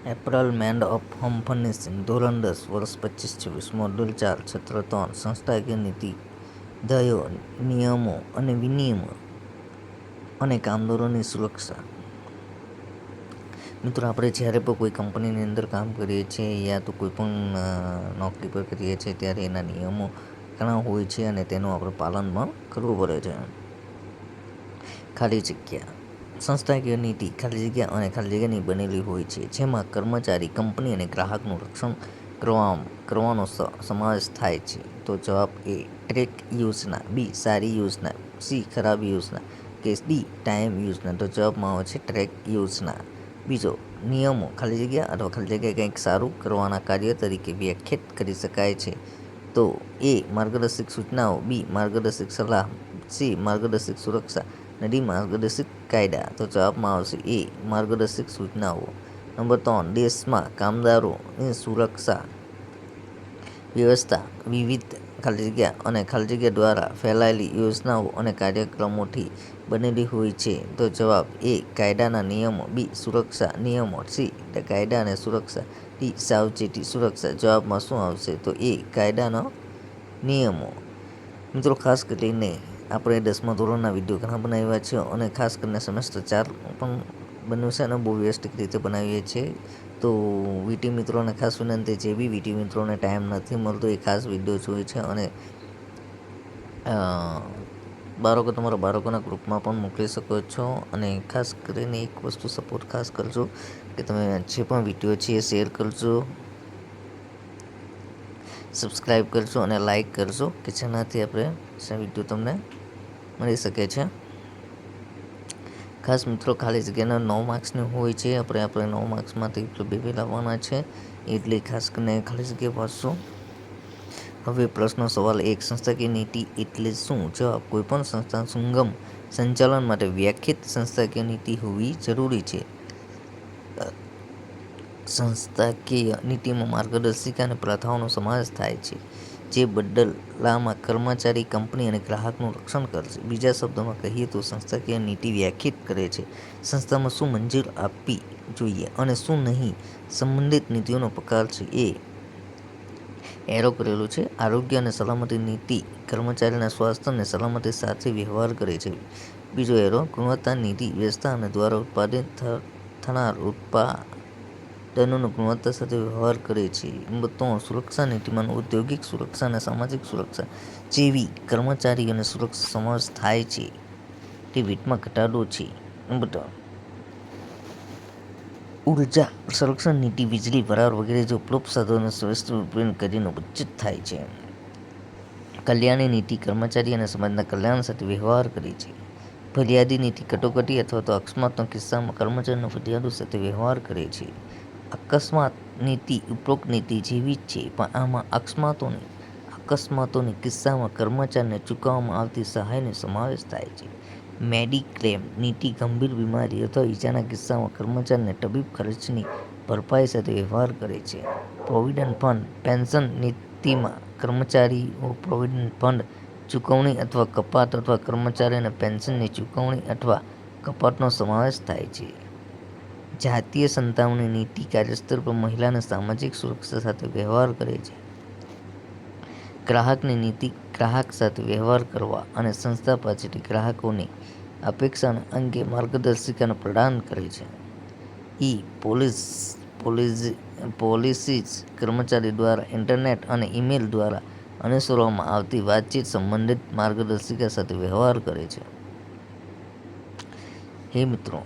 એપરલમેન્ટ of home furnishing ધોરણ 10 વર્ષ 25-26 module 4 સત્ર 3 સંસ્થાકીય નીતિ ધ્યેયો નિયમો અને વિનિયમો અને કામદારોની સુરક્ષા. મિત્રો, આપણે જ્યારે પણ કોઈ કંપનીની અંદર કામ કરીએ છીએ યા તો કોઈ પણ નોકરી પર કરીએ છીએ ત્યારે એના નિયમો ઘણા હોય છે અને તેનું આપણે પાલન પણ કરવું પડે છે. ખાલી જગ્યા સંસ્થાકીય નીતિ ખાલી જગ્યા અને ખાલી જગ્યાની બનેલી હોય છે, જેમાં કર્મચારી, કંપની અને ગ્રાહકનું રક્ષણ કરવાનો સમાવેશ થાય છે. તો જવાબ એ ટ્રેક યોજના, બી સારી યોજના, સી ખરાબ યોજના કે ડી ટાઈમ યોજના. તો જવાબમાં આવે છે ટ્રેક યોજના. બીજો, નિયમો ખાલી જગ્યા અથવા ખાલી જગ્યા કંઈક સારું કરવાના કાર્ય તરીકે વ્યાખ્યાયિત કરી શકાય છે. તો એ માર્ગદર્શક સૂચનાઓ, બી માર્ગદર્શક સલાહ, સી માર્ગદર્શક સુરક્ષા અને ડી માર્ગદર્શક કાયદા. તો જવાબમાં આવશે એ માર્ગદર્શક સૂચનાઓ. નંબર 3, દેશમાં કામદારોની સુરક્ષા વ્યવસ્થા વિવિધ ખાલી જગ્યા અને ખાલી જગ્યા દ્વારા ફેલાયેલી યોજનાઓ અને કાર્યક્રમોથી બનેલી હોય છે. તો જવાબ એ કાયદાના નિયમો, બી સુરક્ષા નિયમો, સી કાયદા અને સુરક્ષા, ડી સાવચેતી સુરક્ષા. જવાબમાં શું આવશે? તો એ કાયદાના નિયમો. મિત્રો, ખાસ કરીને આપણે 10મા ધોરણના વિડીયો ઘણા બનાવ્યા છે અને ખાસ કરીને સેમેસ્ટર 4 પણ બન્યું છે અને બહુ વ્યવસ્થિત રીતે બનાવીએ છીએ. તો વીટી મિત્રોને ખાસ વિનંતી, જે બી વીટી મિત્રોને ટાઈમ નથી મળતો એ ખાસ વિડીયો જોઈએ છે અને તમારા બાળકોના ગ્રુપમાં પણ મોકલી શકો છો. અને ખાસ કરીને એક વસ્તુ સપોર્ટ ખાસ કરજો કે તમે જે પણ વિડીયો છે એ શેર કરજો, સબસ્ક્રાઈબ કરજો અને લાઈક કરજો કે જેનાથી આપણે વિડીયો તમને મળી શકે છે. ખાસ મિત્રો, ખાલી જગ્યાના 9 માર્ક્સની હોય છે. આપણે 9 માર્ક્સમાંથી 2 લાવવાના છે, એટલે ખાસ કરીને ખાલી જગ્યા વાંચશો. હવે પ્રશ્ન સવાલ 1, સંસ્થાકીય નીતિ એટલે શું? જવાબ, કોઈપણ સંસ્થા સુગમ સંચાલન માટે વ્યાખ્યાયિત સંસ્થાકીય નીતિ હોવી જરૂરી છે. સંસ્થાકીય નીતિમાં માર્ગદર્શિકા અને પ્રથાઓનો સમાવેશ થાય છે, જે બદલામાં કર્મચારી, કંપની અને ગ્રાહકનું રક્ષણ કરશે. બીજા શબ્દોમાં કહીએ તો સંસ્થાકીય નીતિ વ્યાખ્યાયિત કરે છે સંસ્થામાં શું મંજૂર આપવી જોઈએ અને શું નહીં. સંબંધિત નીતિઓનો પ્રકાર છે. એરો કરેલું છે. આરોગ્ય અને સલામતી નીતિ કર્મચારીના સ્વાસ્થ્ય અને સલામતી સાથે વ્યવહાર કરે છે. બીજો એરો, ગુણવત્તા નીતિ વ્યવસ્થા અને દ્વારા ઉત્પાદિત થનાર ઉત્પાદનોની ગુણવત્તા સાથે વ્યવહાર કરે છે. નંબર 3, સુરક્ષા નીતિમાં ઔદ્યોગિક સુરક્ષા અને સામાજિક સુરક્ષા જેવી કર્મચારીઓની સુરક્ષા સમાવેશ થાય છે. તે વેટમાં ઘટાડો છે. નંબર 4, ઉર્જા સંરક્ષણ નીતિ વીજળી, વરાળ વગેરે જે ઉપલબ્ધ સાધનોનો શ્રેષ્ઠ ઉપયોગ કરીને બચત થાય છે. કલ્યાણની નીતિ કર્મચારી અને સમાજના કલ્યાણ સાથે વ્યવહાર કરે છે. ફરિયાદી નીતિ કટોકટી અથવા તો અકસ્માતના કિસ્સામાં કર્મચારીના ફરિયાદો સાથે વ્યવહાર કરે છે. અકસ્માત નીતિ ઉપરોક્ત નીતિ જેવી જ છે, પણ આમાં અકસ્માતોના કિસ્સામાં કર્મચારીને ચૂકવવામાં આવતી સહાયનો સમાવેશ થાય છે. મેડિક્લેમ નીતિ ગંભીર બીમારી અથવા ઈજાના કિસ્સામાં કર્મચારીને તબીબ ખર્ચની ભરપાઈ સાથે વ્યવહાર કરે છે. પ્રોવિડન્ટ ફંડ પેન્શન નીતિમાં કર્મચારીઓ પ્રોવિડન્ટ ફંડ ચૂકવણી અથવા કપાત અથવા કર્મચારીઓને પેન્શનની ચૂકવણી અથવા કપાતનો સમાવેશ થાય છે. જાતીય સંતાવણી નીતિ કાર્યસ્થળ પર મહિલાની સામાજિક સુરક્ષા સાથે વ્યવહાર કરે છે. ગ્રાહકની નીતિ ગ્રાહક સાથે વ્યવહાર કરવા અને સંસ્થા પાસેથી ગ્રાહકોની અપેક્ષાઓ અંગે માર્ગદર્શિકા પ્રદાન કરે છે. પોલિસીઝ કર્મચારી દ્વારા ઇન્ટરનેટ અને ઈમેલ દ્વારા અનુસરવામાં આવતી વાતચીત સંબંધિત માર્ગદર્શિકા સાથે વ્યવહાર કરે છે. હે મિત્રો,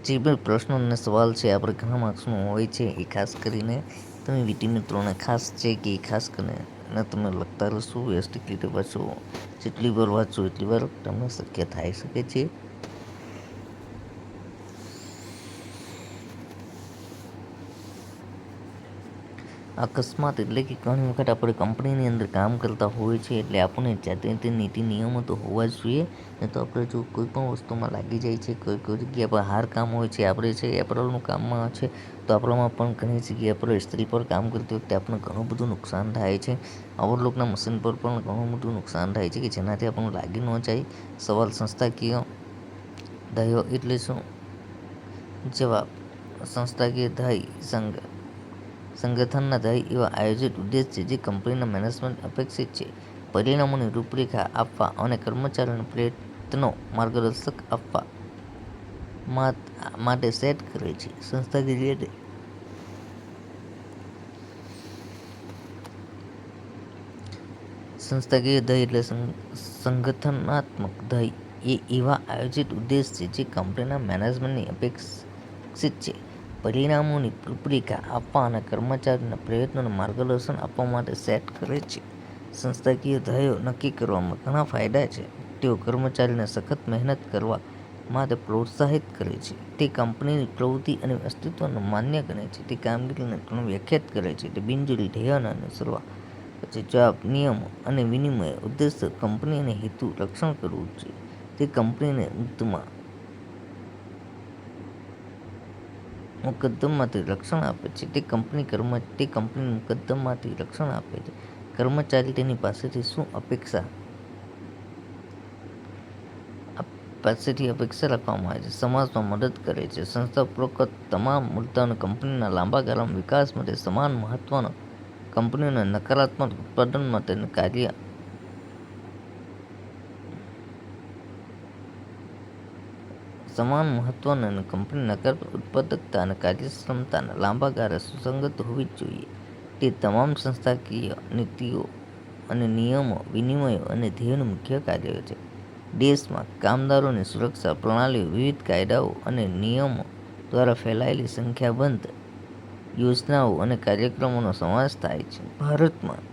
જે પણ પ્રશ્નો અને સવાલ છે આપણે ઘણા માર્ક્સનો હોય છે, એ ખાસ કરીને તમે વીટી મિત્રોને ખાસ છે કે ખાસ કરીને તમે લખતા રહેશો, વ્યવસ્થિત રીતે વાંચો. જેટલી વાર વાંચો એટલી વાર તમને શક્ય થઈ શકે છે. અકસ્માત એટલે કે ઘણી વખત આપણે કંપનીની અંદર કામ કરતા હોય છે, એટલે આપણને જાતે તે નીતિ નિયમો તો હોવા જ જોઈએ. નહીં તો આપણે જો કોઈ પણ વસ્તુમાં લાગી જાય છે, કોઈ જગ્યા પર હાર કામ હોય છે, આપણે છે એપરલનું કામમાં છે, તો આપણામાં પણ ઘણી જગ્યાએ આપણે ઇસ્ત્રી પર કામ કરતી વખતે આપણને ઘણું બધું નુકસાન થાય છે. ઓવરલોકના મશીન પર પણ ઘણું બધું નુકસાન થાય છે કે જેનાથી આપણને લાગી ન જાય. સવાલ, સંસ્થાકીય ધ્યેયો એટલે શું? જવાબ, સંસ્થાકીય ધ્યેય સંગઠનના ધ્યેય એવા આયોજિત ઉદ્દેશ છે જે કંપનીના મેનેજમેન્ટ અપેક્ષિત છે પરિણામોની રૂપરેખા આપવા અને કર્મચારીઓને પ્રયત્નો માર્ગદર્શક આપવા માટે સેટ કરે છે. સંસ્થાકીય ધ્યેય એટલે સંગઠનાત્મક ધ્યેય એ એવા આયોજિત ઉદ્દેશ છે જે કંપનીના મેનેજમેન્ટની અપેક્ષિત છે પરિણામોની રૂપરેખા આપવા અને કર્મચારીઓના પ્રયત્નોને માર્ગદર્શન આપવા માટે સેટ કરે છે. સંસ્થાકીય ધ્યેયો નક્કી કરવામાં ઘણા ફાયદા છે. તેઓ કર્મચારીઓને સખત મહેનત કરવા માટે પ્રોત્સાહિત કરે છે. તે કંપનીની પ્રવૃત્તિ અને અસ્તિત્વને માન્ય ગણે છે. તે કામગીરીને વ્યાખ્યાયિત કરે છે. તે બિનજરૂરી ધ્યેયોને અનુસરવા પછી જવાબ નિયમો અને વિનિમય ઉદ્દેશ્ય કંપની અને હેતુ રક્ષણ કરવું જોઈએ. તે કંપનીને મુકદ્દમાથી રક્ષણ આપે છે. તે કંપનીને મુકદ્દમાથી રક્ષણ આપે છે. કર્મચારી તેની પાસેથી શું અપેક્ષા રાખવામાં આવે છે. સમાજમાં મદદ કરે છે. સંસ્થા ઉપરોક્ત તમામ મુદ્દાઓને કંપનીના લાંબા ગાળાના વિકાસ માટે સમાન મહત્વના કંપનીઓના નકારાત્મક ઉત્પાદન માટે ઉત્પાદકતા અને કાર્યક્ષમતાના લાંબા ગાળે સુસંગત હોવી જોઈએ. તે તમામ સંસ્થાકીય નીતિઓ અને નિયમો, વિનિમયો અને ધ્યેયોનું મુખ્ય કાર્ય છે. દેશમાં કામદારોની સુરક્ષા પ્રણાલીઓ વિવિધ કાયદાઓ અને નિયમો દ્વારા ફેલાયેલી સંખ્યાબંધ યોજનાઓ અને કાર્યક્રમોનો સમાવેશ થાય છે. ભારતમાં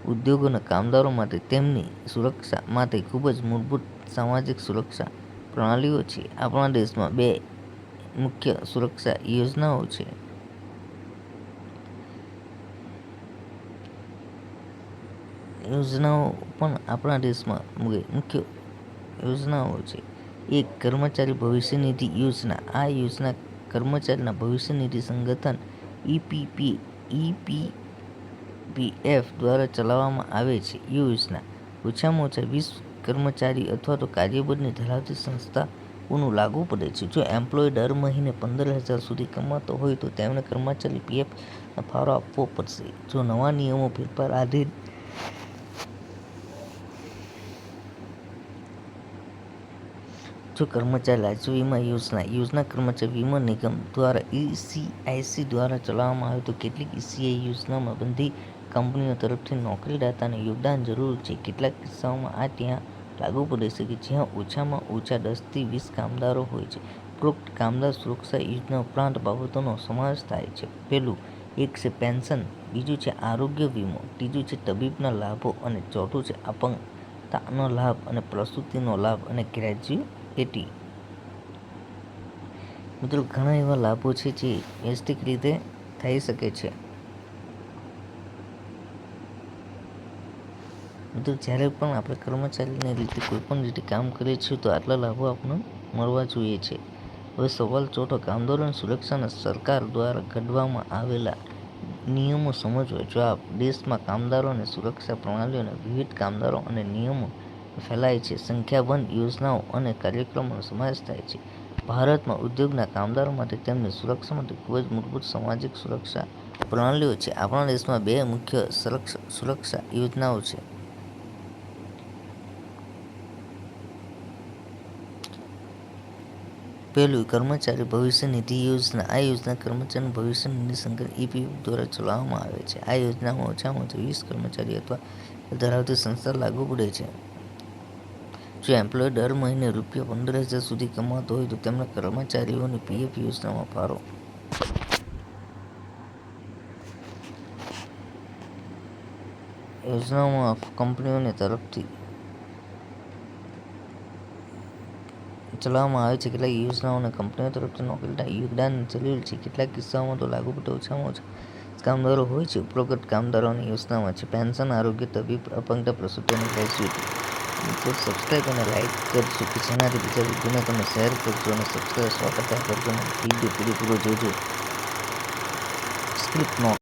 ઉદ્યોગોના કામદારો માટે તેમની સુરક્ષા માટે ખૂબ જ મૂળભૂત સામાજિક સુરક્ષા પ્રણાલીઓ છે. આપણા દેશમાં 2 મુખ્ય સુરક્ષા યોજનાઓ છે. એક કર્મચારી ભવિષ્ય નિધિ યોજના. આ યોજના કર્મચારીના ભવિષ્ય નિધિ સંગઠન EPF દ્વારા ચલાવવામાં આવે છે. યોજના ઓછામાં ઓછા 20 કર્મચારી અથવા તો કાર્યબળની ધરાવતી સંસ્થાઓનું લાગુ પડે છે. જો એમ્પ્લોય દર મહિને 15,000 સુધી કમાતો હોય તો તેમને કર્મચારી PF ફાળો આપવો પડશે. જો નવા નિયમો ફેરફાર આધીન જો કર્મચારી રાજ્ય વીમા યોજના કર્મચારી વીમા નિગમ દ્વારા ECIC દ્વારા ચલાવવામાં આવે તો કેટલીક ECI યોજનામાં બધી કંપનીઓ તરફથી નોકરીદાતાને યોગદાન જરૂરી છે. કેટલાક કિસ્સાઓમાં આ ત્યાં લાગુ પડી શકે જ્યાં ઓછામાં ઓછા 10 થી 20 કામદારો હોય છે. ઉપરોક્ત કામદાર સુરક્ષા યોજના ઉપરાંત બાબતોનો સમાવેશ થાય છે. પહેલું એક છે પેન્શન, બીજું છે આરોગ્ય વીમો, ત્રીજું છે તબીબના લાભો અને ચોથું છે અપંગતાનો લાભ અને પ્રસૂતિનો લાભ અને ગ્રેચ્યુઇટી. મિત્રો, ઘણા એવા લાભો છે જે વ્યવસ્થિત રીતે થઈ શકે છે. મિત્રો, જ્યારે પણ આપણે કર્મચારીની રીતે કોઈપણ રીતે કામ કરીએ છીએ તો આટલા લાભો આપણને મળવા જોઈએ છે. હવે સવાલ ચોથો, કામદારોની સુરક્ષાના સરકાર દ્વારા ઘડવામાં આવેલા નિયમો સમજવા. જવાબ: દેશમાં કામદારોની સુરક્ષા પ્રણાલીઓને વિવિધ કાયદાઓ અને નિયમો ફેલાય છે. સંખ્યાબંધ યોજનાઓ અને કાર્યક્રમોનો સમાવેશ થાય છે. ભારતમાં ઉદ્યોગના કામદારો માટે તેમની સુરક્ષા માટે ખૂબ જ મૂળભૂત સામાજિક સુરક્ષા પ્રણાલીઓ છે. આપણા દેશમાં 2 મુખ્ય સુરક્ષા યોજનાઓ છે. પહેલું, કર્મચારી ભવિષ્ય નિધિ યોજના. આ યોજના કર્મચારી ભવિષ્ય નિધિ સંગઠન EPF દ્વારા ચલાવવામાં આવે છે. આ યોજનામાં ઓછામાં ઓછા 20 કર્મચારી અથવા ધરાવતી સંસ્થા લાગુ પડે છે. જો એમ્પ્લોય દર મહિને ₹15,000 સુધી કમાતો હોય તો તેમના કર્મચારીઓની PF યોજનામાં ફાળો યોજનાઓમાં કંપનીઓને તરફથી ચલાવવામાં આવે છે. કેટલાક યોજનાઓને કંપનીઓ તરફથી નોકરીદાતાને યોગદાન જરૂરી છે. કેટલાક કિસ્સાઓમાં તો લાગુ પડતા ઓછામાં ઓછા કામદારો હોય છે. ઉપરોક્ત કામદારોની યોજનામાં છે પેન્શન, આરોગ્ય, તબીબ, અપંગતા, પ્રસૂતિ અને ગ્રેચ્યુઇટી. મિત્રો, સબસ્ક્રાઈબ અને લાઇક કરજો કે જેનાથી બીજા વિડીયોને તમે શેર કરજો અને સબસ્ક્રાઈબ 100% કરજો અને વિડીયો પૂરેપૂરો જોજો. Script not